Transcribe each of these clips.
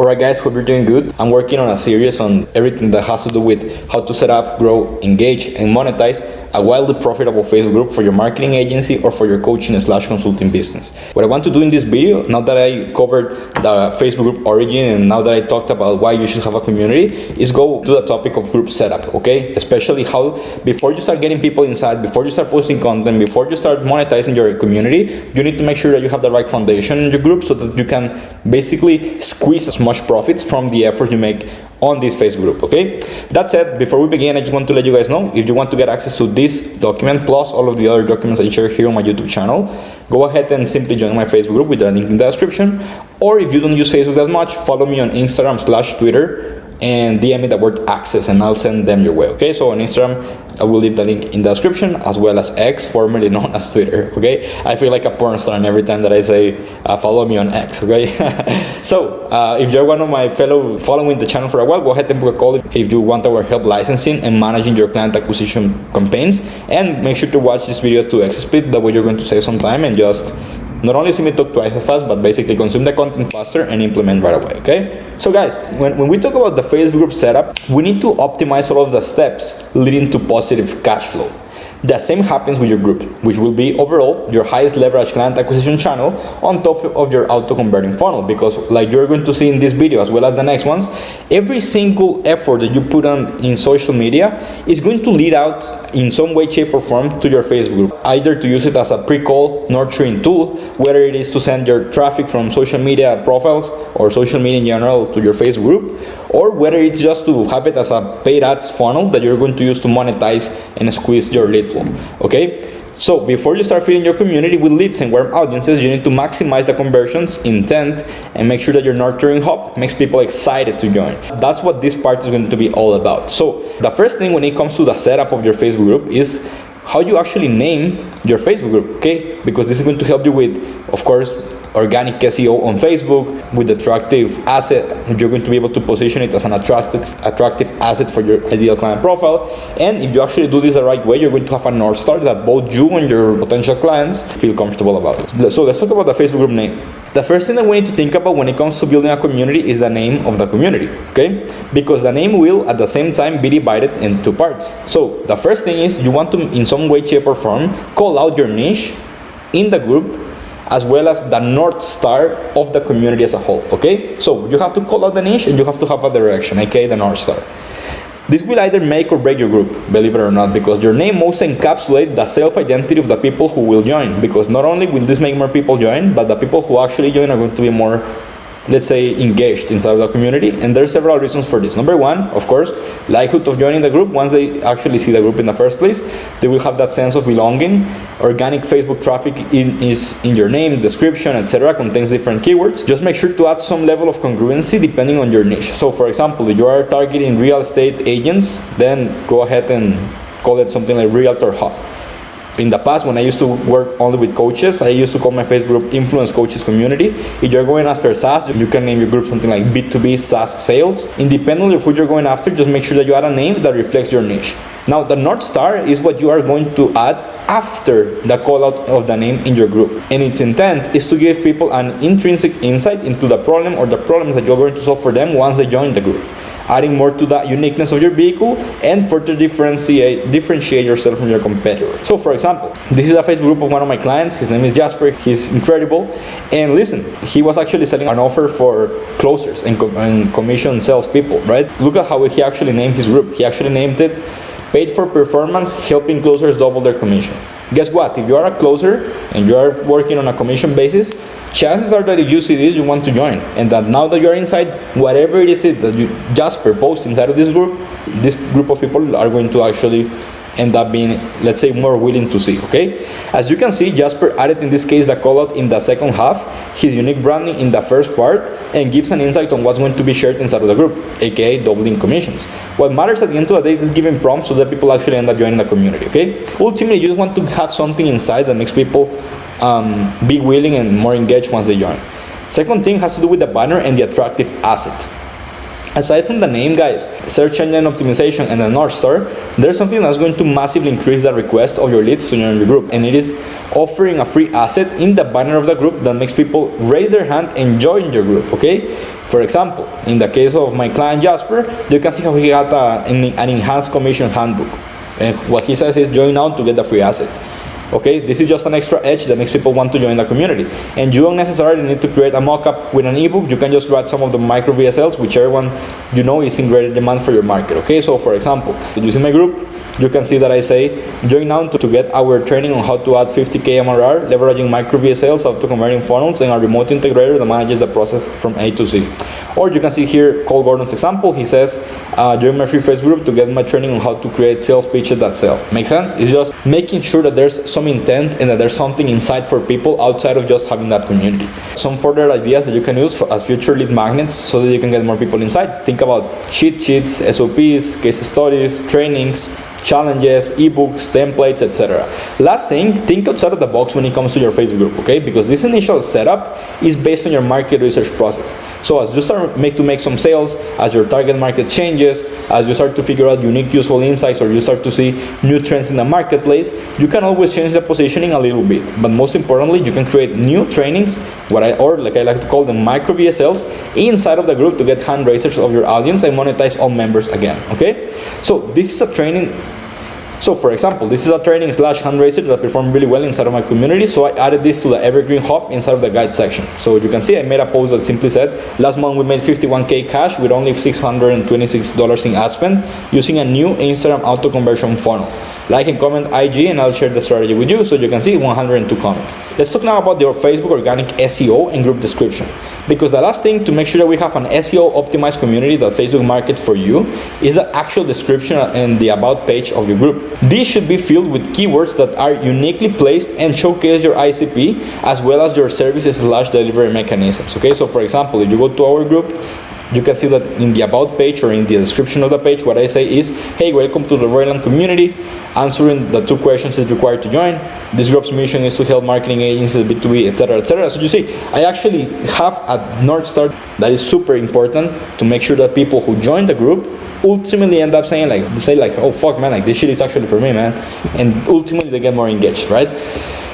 Alright guys, hope you're doing good. I'm working on a series on everything that has to do with how to set up, grow, engage, and monetize a wildly profitable Facebook group for your marketing agency or for your coaching/consulting business. What I want to do in this video, now that I covered the Facebook group origin and now that I talked about why you should have a community, is go to the topic of group setup, okay? Especially how, before you start getting people inside, before you start posting content, before you start monetizing your community, you need to make sure that you have the right foundation in your group so that you can basically squeeze as much profits from the efforts you make on this Facebook group, okay? That said, before we begin, I just want to let you guys know, if you want to get access to this document plus all of the other documents I share here on my YouTube channel, go ahead and simply join my Facebook group with the link in the description. Or if you don't use Facebook that much, follow me on Instagram/Twitter and DM me the word access and I'll send them your way, okay? So on Instagram, I will leave the link in the description, as well as X, formerly known as Twitter, okay? I feel like a porn star every time that I say follow me on X, okay? So if you're one of my fellow following the channel for a while, go ahead and book a call if you want our help licensing and managing your client acquisition campaigns. And make sure to watch this video to exit speed, that way you're going to save some time and just not only see me talk twice as fast, but basically consume the content faster and implement right away, okay? So guys, when we talk about the Facebook group setup, we need to optimize all of the steps leading to positive cash flow. The same happens with your group, which will be overall your highest leverage client acquisition channel on top of your auto-converting funnel. Because like you're going to see in this video, as well as the next ones, every single effort that you put on in social media is going to lead out in some way, shape, or form to your Facebook group. Either to use it as a pre-call nurturing tool, whether it is to send your traffic from social media profiles or social media in general to your Facebook group, or whether it's just to have it as a paid ads funnel that you're going to use to monetize and squeeze your lead flow, okay? So before you start feeding your community with leads and warm audiences, you need to maximize the conversions intent and make sure that your nurturing hub makes people excited to join. That's what this part is going to be all about. So the first thing when it comes to the setup of your Facebook group is how you actually name your Facebook group, okay? Because this is going to help you with, of course, organic SEO on Facebook, with attractive asset. You're going to be able to position it as an attractive asset for your ideal client profile. And if you actually do this the right way, you're going to have a North Star that both you and your potential clients feel comfortable about it. So let's talk about the Facebook group name. The first thing that we need to think about when it comes to building a community is the name of the community, okay? Because the name will at the same time be divided in two parts. So the first thing is you want to, in some way, shape, or form, call out your niche in the group, as well as the North Star of the community as a whole, okay? So you have to call out the niche and you have to have a direction, okay, the North Star. This will either make or break your group, believe it or not, because your name must encapsulate the self-identity of the people who will join, because not only will this make more people join, but the people who actually join are going to be more, let's say, engaged inside of the community. And there are several reasons for this. Number one, of course, likelihood of joining the group. Once they actually see the group in the first place, they will have that sense of belonging. Organic Facebook traffic is in your name, description, etc. contains different keywords. Just make sure to add some level of congruency depending on your niche. So for example, if you are targeting real estate agents, then go ahead and call it something like Realtor Hub. In the past, when I used to work only with coaches, I used to call my Facebook group Influence Coaches Community. If you're going after SaaS, you can name your group something like B2B SaaS Sales. Independently of who you're going after, just make sure that you add a name that reflects your niche. Now, the North Star is what you are going to add after the call out of the name in your group. And its intent is to give people an intrinsic insight into the problem or the problems that you're going to solve for them once they join the group, adding more to the uniqueness of your vehicle and further differentiate yourself from your competitor. So for example, this is a Facebook group of one of my clients. His name is Jasper. He's incredible. And listen, he was actually selling an offer for closers and commission salespeople, right? Look at how he actually named his group. He actually named it Paid for Performance, Helping Closers Double Their Commission. Guess what? If you are a closer and you are working on a commission basis, chances are that if you see this, you want to join. And that now that you're inside, whatever it is that you Jasper posts inside of this group of people are going to actually end up being, let's say, more willing to see, okay? As you can see, Jasper added in this case the call out in the second half, his unique branding in the first part, and gives an insight on what's going to be shared inside of the group, aka doubling commissions. What matters at the end of the day is giving prompts so that people actually end up joining the community, okay? Ultimately, you just want to have something inside that makes people be willing and more engaged once they join. Second thing has to do with the banner and the attractive asset. Aside from the name, guys, search engine optimization and the North Star, there's something that's going to massively increase the request of your leads to join your group, and it is offering a free asset in the banner of the group that makes people raise their hand and join your group, okay? For example, in the case of my client Jasper, you can see how he got an enhanced commission handbook. And what he says is join now to get the free asset. Okay, this is just an extra edge that makes people want to join the community. And you don't necessarily need to create a mock-up with an ebook. You can just write some of the micro VSLs, which everyone you know is in great demand for your market. Okay, so for example, using my group, you can see that I say join now to get our training on how to add 50K MRR, leveraging micro VSLs, auto converting funnels, and a remote integrator that manages the process from A to Z. Or you can see here Cole Gordon's example. He says join my free Facebook group to get my training on how to create sales pitches that sell. Make sense? It's just making sure that there's some intent and that there's something inside for people outside of just having that community. Some further ideas that you can use as future lead magnets so that you can get more people inside. Think about cheat sheets, SOPs, case studies, trainings, challenges, ebooks, templates, etc. Last thing, think outside of the box when it comes to your Facebook group, okay? Because this initial setup is based on your market research process. So as you start to make some sales, as your target market changes, as you start to figure out unique useful insights, or you start to see new trends in the marketplace, you can always change the positioning a little bit. But most importantly, you can create new trainings, or like I like to call them micro VSLs, inside of the group to get hand raisers of your audience and monetize all members again, okay? So this is a training. So for example, this is a training / hand raiser that performed really well inside of my community. So I added this to the Evergreen Hub inside of the guide section. So you can see I made a post that simply said, last month we made 51K cash with only $626 in ad spend using a new Instagram auto conversion funnel. Like and comment IG and I'll share the strategy with you. So you can see 102 comments. Let's talk now about your Facebook organic SEO and group description. Because the last thing to make sure that we have an SEO optimized community that Facebook markets for you is the actual description and the about page of your group. These should be filled with keywords that are uniquely placed and showcase your ICP as well as your services / delivery mechanisms. Okay, so for example, if you go to our group, you can see that in the about page or in the description of the page, what I say is, hey, welcome to the Royland community. Answering the 2 questions is required to join. This group's mission is to help marketing agencies, B2B, etc., etc. So you see, I actually have a North Star that is super important to make sure that people who join the group ultimately end up saying like, oh fuck man, like this shit is actually for me, man. And ultimately they get more engaged, right?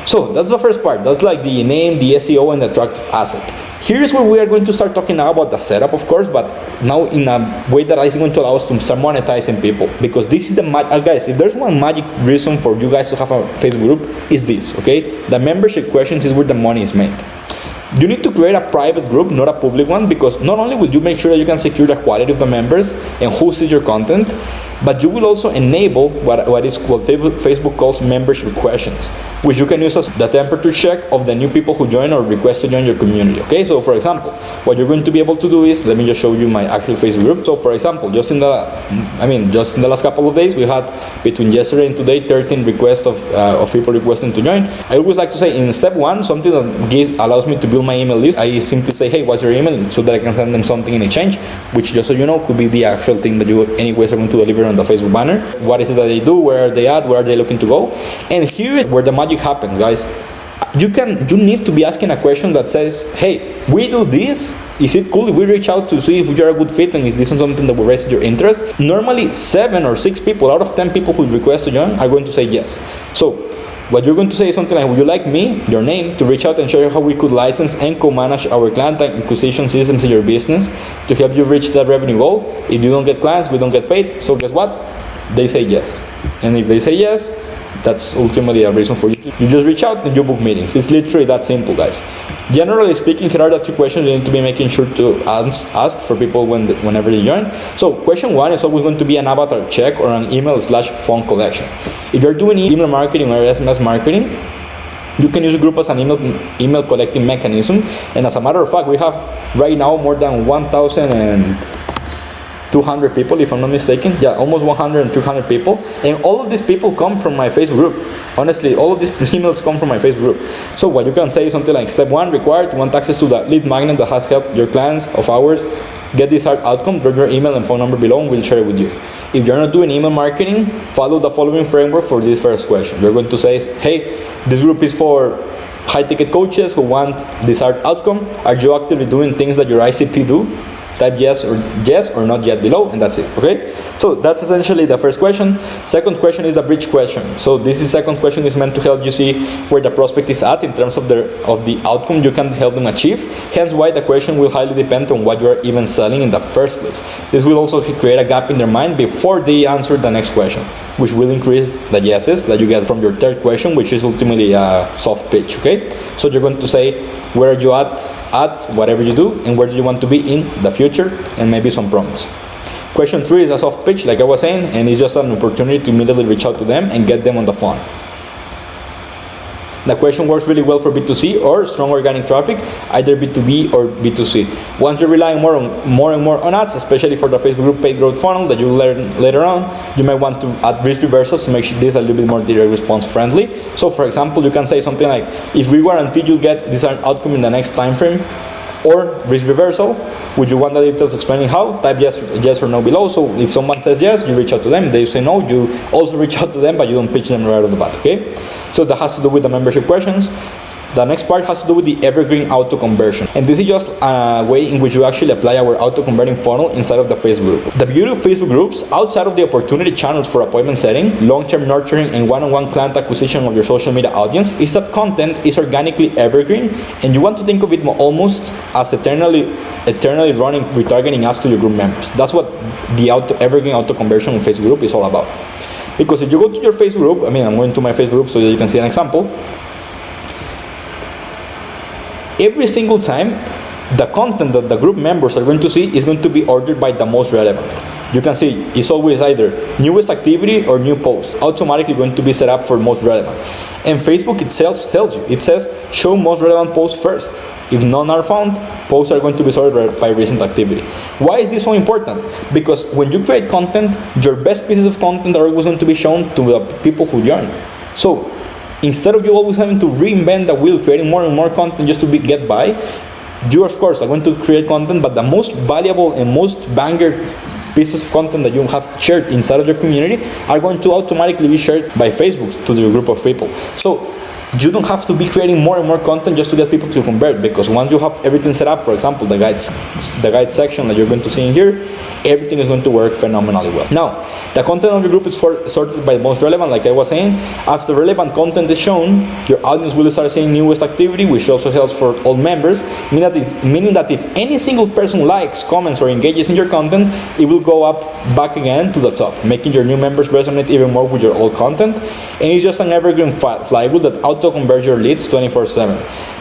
So that's the first part. That's like the name, the SEO, and the attractive asset. Here's where we are going to start talking now about the setup, of course, but now in a way that is going to allow us to start monetizing people. Because this is the guys, if there's one magic reason for you guys to have a Facebook group, is this, okay? The membership questions is where the money is made. You need to create a private group, not a public one, because not only will you make sure that you can secure the quality of the members and who sees your content, but you will also enable what is called Facebook calls membership questions, which you can use as the temperature check of the new people who join or request to join your community. Okay, so for example, what you're going to be able to do is, let me just show you my actual Facebook group. So for example, just in the last couple of days, we had between yesterday and today 13 requests of people requesting to join. I always like to say in step 1, something that allows me to build my email list, I simply say, hey, what's your email, so that I can send them something in exchange, which just so you know could be the actual thing that you anyways are going to deliver on the Facebook banner. What is it that they do? Where are they at? Where are they looking to go? And here is where the magic happens, guys. You need to be asking a question that says, hey, we do this. Is it cool if we reach out to see if you're a good fit and is this something that will raise your interest? Normally 7 or 6 people out of 10 people who request to join are going to say yes. So what you're going to say is something like, would you like me, your name, to reach out and show you how we could license and co-manage our client acquisition systems in your business to help you reach that revenue goal? If you don't get clients, we don't get paid. So guess what? They say yes. And if they say yes, that's ultimately a reason for you to just reach out and you book meetings. It's literally that simple, guys. Generally speaking, here are the 2 questions you need to be making sure to ask for people whenever they join. So question 1 is always going to be an avatar check or an email / phone collection. If you're doing email marketing or SMS marketing, you can use a group as an email collecting mechanism. And as a matter of fact, we have right now more than 1,200 people, if I'm not mistaken. Yeah, almost 100 and 200 people. And all of these people come from my Facebook group. Honestly, all of these emails come from my Facebook group. So what you can say is something like, step 1 required, you want access to the lead magnet that has helped your clients of ours get this outcome. Drop your email and phone number below and we'll share it with you. If you're not doing email marketing, follow the following framework for this first question. You're going to say, hey, this group is for high ticket coaches who want desired outcome. Are you actively doing things that your ICP do? type yes or not yet below, and that's it. Okay, so that's essentially the first question. Second question is the bridge question. So this second question is meant to help you see where the prospect is at in terms of the outcome you can help them achieve, hence why the question will highly depend on what you are even selling in the first place. This will also create a gap in their mind before they answer the next question, which will increase the yeses that you get from your third question, which is ultimately a soft pitch. Okay, so you're going to say where are you at whatever you do, and where do you want to be in the future, and maybe some prompts. Question 3 is a soft pitch, like I was saying, and it's just an opportunity to immediately reach out to them and get them on the phone. The question works really well for B2C or strong organic traffic, either B2B or B2C. Once you're relying more and more on ads, especially for the Facebook group paid growth funnel that you'll learn later on, you might want to add risk reversals to make this a little bit more direct response friendly. So for example, you can say something like, if we guarantee you'll get this outcome in the next time frame, or risk reversal, would you want the details explaining how? Type yes or no below. So if someone says yes, you reach out to them. If they say no, you also reach out to them, but you don't pitch them right off the bat, okay? So that has to do with the membership questions. The next part has to do with the evergreen auto conversion. And this is just a way in which you actually apply our auto converting funnel inside of the Facebook group. The beauty of Facebook groups, outside of the opportunity channels for appointment setting, long-term nurturing, and one-on-one client acquisition of your social media audience, is that content is organically evergreen, and you want to think of it almost as eternally running retargeting ads to your group members. That's what the evergreen auto conversion in Facebook group is all about. Because if you go to your Facebook group, I'm going to my Facebook group so that you can see an example. Every single time, the content that the group members are going to see is going to be ordered by the most relevant. You can see it's always either newest activity or new post, automatically going to be set up for most relevant. And Facebook itself tells you, it says show most relevant posts first. If none are found, posts are going to be sorted by recent activity. Why is this so important? Because when you create content, your best pieces of content are always going to be shown to the people who join. So instead of you always having to reinvent the wheel, creating more and more content just to get by, you of course are going to create content, but the most valuable and most banger pieces of content that you have shared inside of your community are going to automatically be shared by Facebook to your group of people. So you don't have to be creating more and more content just to get people to convert, because once you have everything set up, for example, the guide section that you're going to see in here, everything is going to work phenomenally well. Now, the content of your group is sorted by most relevant, like I was saying. After relevant content is shown, your audience will start seeing newest activity, which also helps for all members, meaning that if any single person likes, comments, or engages in your content, it will go up back again to the top, making your new members resonate even more with your old content. And it's just an evergreen flywheel that auto-converts your leads 24/7.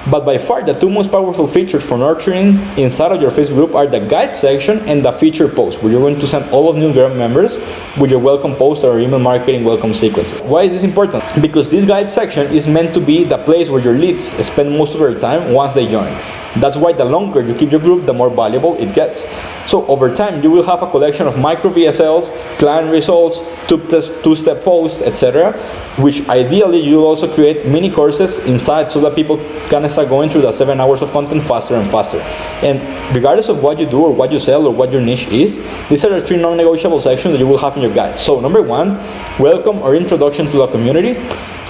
But by far, the two most powerful features for nurturing inside of your Facebook group are the guide section and the feature post, where you're going to send all of new members with your welcome post or email marketing welcome sequences. Why is this important? Because this guide section is meant to be the place where your leads spend most of their time once they join. That's why the longer you keep your group, the more valuable it gets. So over time, you will have a collection of micro VSLs, client results, two-step posts, etc., which ideally you'll also create mini courses inside so that people can start going through the 7 hours of content faster and faster. And regardless of what you do or what you sell or what your niche is, these are the 3 non-negotiable sections that you will have in your guide. So number 1, welcome or introduction to the community.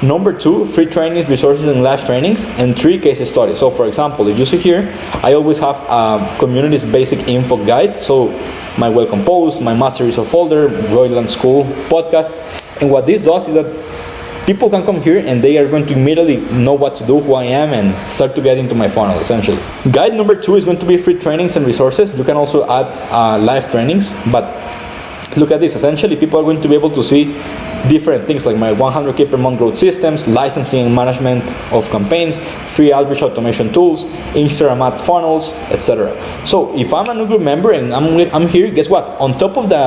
Number 2, free trainings, resources, and live trainings. And 3, case studies. So for example, if you see here, I always have a community's basic info guide. So my welcome post, my master resource folder, Royland School podcast. And what this does is that people can come here and they are going to immediately know what to do, who I am, and start to get into my funnel, essentially. Guide number 2 is going to be free trainings and resources. You can also add live trainings, but look at this. Essentially, people are going to be able to see different things like my 100K per month growth systems, licensing and management of campaigns, free outreach automation tools, Instagram ad funnels, etc. So if I'm a new group member and I'm here, guess what? On top of the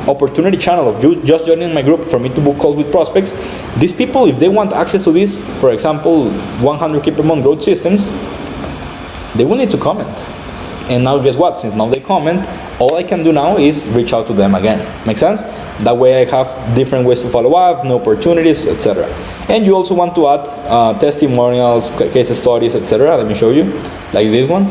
opportunity channel of you just joining my group for me to book calls with prospects, these people, if they want access to this, for example, 100K per month growth systems, they will need to comment. And now guess what? Since now they comment, all I can do now is reach out to them again. Make sense? That way I have different ways to follow up, new opportunities, etc. And you also want to add testimonials, case studies, etc. Let me show you, like this one.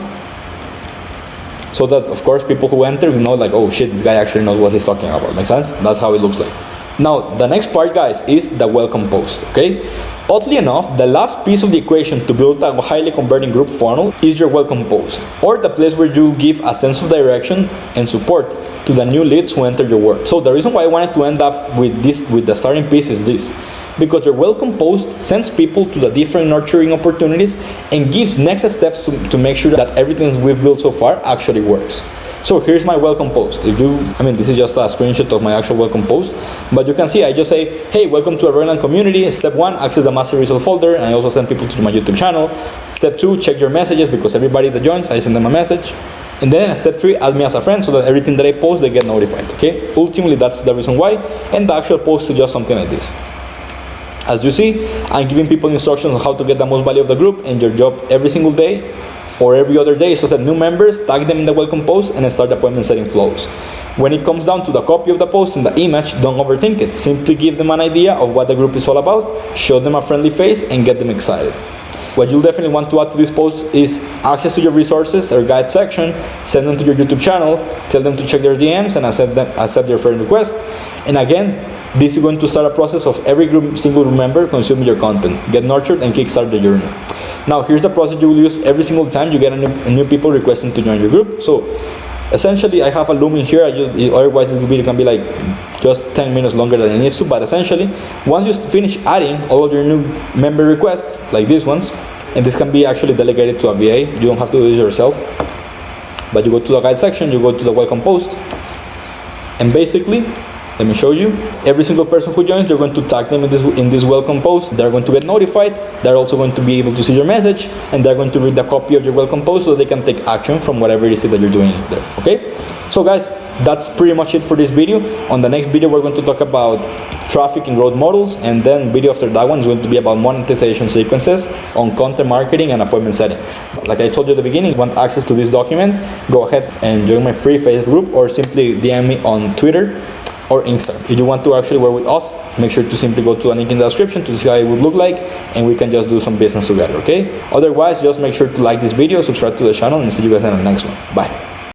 So that, of course, people who enter will know like, oh shit, this guy actually knows what he's talking about. Make sense? That's how it looks like. Now, the next part, guys, is the welcome post, okay? Oddly enough, the last piece of the equation to build a highly converting group funnel is your welcome post, or the place where you give a sense of direction and support to the new leads who enter your work. So the reason why I wanted to end up with the starting piece is this. Because your welcome post sends people to the different nurturing opportunities and gives next steps to make sure that everything we've built so far actually works. So here's my welcome post. This is just a screenshot of my actual welcome post, but you can see I just say, hey, welcome to IrReSsIsTiBlE community. Step 1, access the master result folder, and I also send people to my YouTube channel. Step 2, check your messages, because everybody that joins, I send them a message. And then step 3, add me as a friend so that everything that I post, they get notified, okay? Ultimately, that's the reason why, and the actual post is just something like this. As you see, I'm giving people instructions on how to get the most value of the group, and your job every single day or every other day is to set new members, tag them in the welcome post, and start appointment setting flows. When it comes down to the copy of the post and the image, don't overthink it. Simply give them an idea of what the group is all about, show them a friendly face, and get them excited. What you'll definitely want to add to this post is access to your resources or guide section, send them to your YouTube channel, tell them to check their DMs and accept their friend request. And again, this is going to start a process of every single group member consuming your content. Get nurtured and kickstart the journey. Now, here's the process you will use every single time you get a new people requesting to join your group. So, essentially, I have a loom in here. Otherwise, this video can be like just 10 minutes longer than it needs to. But essentially, once you finish adding all of your new member requests, like these ones, and this can be actually delegated to a VA. You don't have to do this yourself. But you go to the guide section, you go to the welcome post, and basically, let me show you. Every single person who joins, you're going to tag them in this welcome post. They're going to get notified. They're also going to be able to see your message, and they're going to read the copy of your welcome post so they can take action from whatever it is that you're doing there. Okay? So guys, that's pretty much it for this video. On the next video, we're going to talk about traffic and growth models, and then video after that one is going to be about monetization sequences on content marketing and appointment setting. Like I told you at the beginning, if you want access to this document, go ahead and join my free Facebook group or simply DM me on Twitter or Instagram. If you want to actually work with us, make sure to simply go to the link in the description to see how it would look like, and we can just do some business together, okay? Otherwise, just make sure to like this video, subscribe to the channel, and see you guys in the next one. Bye.